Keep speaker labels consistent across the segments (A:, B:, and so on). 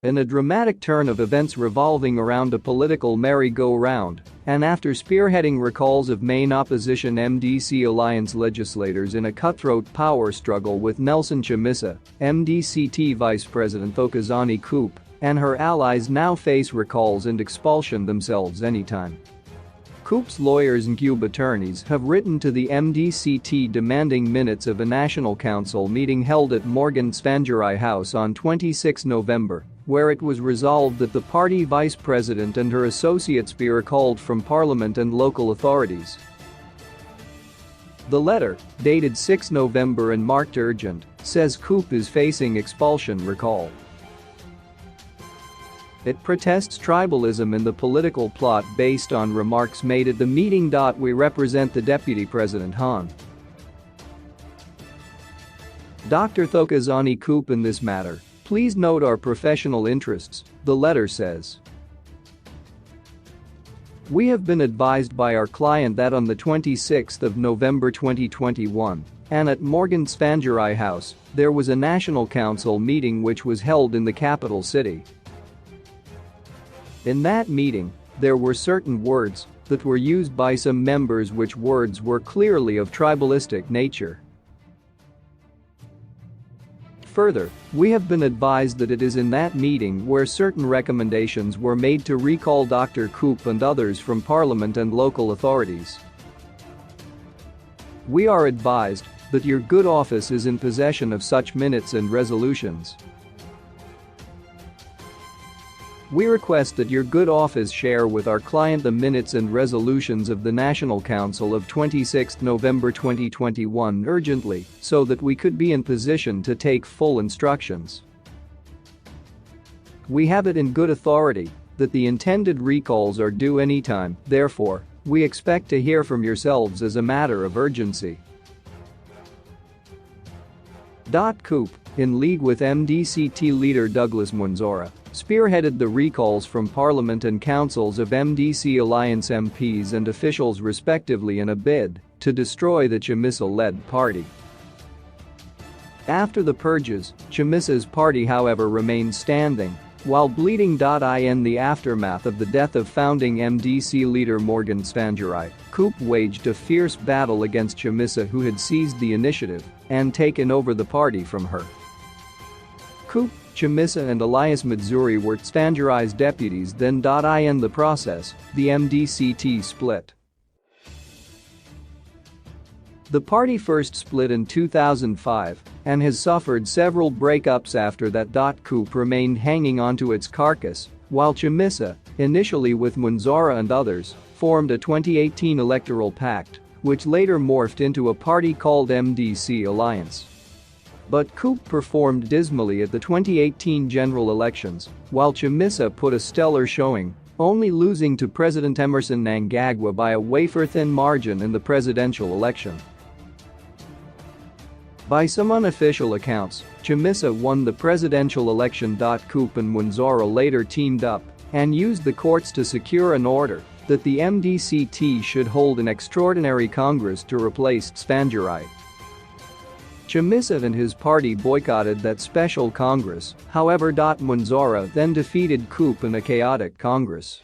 A: In a dramatic turn of events revolving around a political merry-go-round, and after spearheading recalls of main opposition MDC alliance legislators in a cutthroat power struggle with Nelson Chamisa, MDC T Vice President Thokozani Khupe and her allies now face recalls and expulsion themselves anytime. Khupe's lawyers and Cube attorneys have written to the MDC T demanding minutes of a National Council meeting held at Morgan Tsvangirai House on 26 November, where it was resolved that the party vice president and her associates be recalled from parliament and local authorities. The letter, dated 6 November and marked urgent, says Khupe is facing expulsion recall. It protests tribalism in the political plot based on remarks made at the meeting. We represent the Deputy President Han. Dr. Thokozani Khupe in this matter, please note our professional interests, the letter says. We have been advised by our client that on the 26th of November 2021, and at Morgan Tsvangirai House, there was a National Council meeting which was held in the capital city. In that meeting, there were certain words that were used by some members, which words were clearly of tribalistic nature. Further, we have been advised that it is in that meeting where certain recommendations were made to recall Dr. Khupe and others from Parliament and local authorities. We are advised that your good office is in possession of such minutes and resolutions. We request that your good office share with our client the minutes and resolutions of the National Council of 26 November 2021 urgently, so that we could be in position to take full instructions. We have it in good authority that the intended recalls are due anytime, therefore, we expect to hear from yourselves as a matter of urgency. Khupe, in league with MDC T leader Douglas Mwonzora, spearheaded the recalls from Parliament and councils of MDC Alliance MPs and officials respectively in a bid to destroy the Chamisa-led party. After the purges, Chamisa's party however remained standing, while bleeding. In the aftermath of the death of founding MDC leader Morgan Tsvangirai, Khupe waged a fierce battle against Chamisa, who had seized the initiative and taken over the party from her. Khupe, Chamisa and Elias Matsuri were Tsvangirai's deputies then. In the process, the MDC T split. The party first split in 2005 and has suffered several breakups after that. Khupe remained hanging onto its carcass, while Chamisa, initially with Mwonzora and others, formed a 2018 electoral pact, which later morphed into a party called MDC Alliance. But Khupe performed dismally at the 2018 general elections, while Chamisa put a stellar showing, only losing to President Emmerson Mnangagwa by a wafer-thin margin in the presidential election. By some unofficial accounts, Chamisa won the presidential election. Khupe and Mwonzora later teamed up and used the courts to secure an order that the MDC T should hold an extraordinary congress to replace Tsvangirai. Chamisa and his party boycotted that special congress, however. Mwonzora then defeated Khupe in a chaotic congress.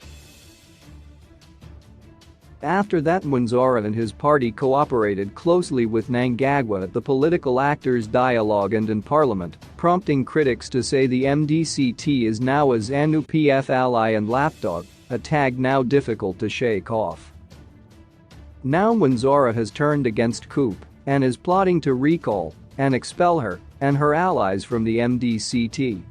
A: After that, Mwonzora and his party cooperated closely with Mnangagwa at the political actors' dialogue and in parliament, prompting critics to say the MDC T is now a ZANU-PF ally and lapdog, a tag now difficult to shake off. Now Mwonzora has turned against Khupe and is plotting to recall and expel her and her allies from the MDC T.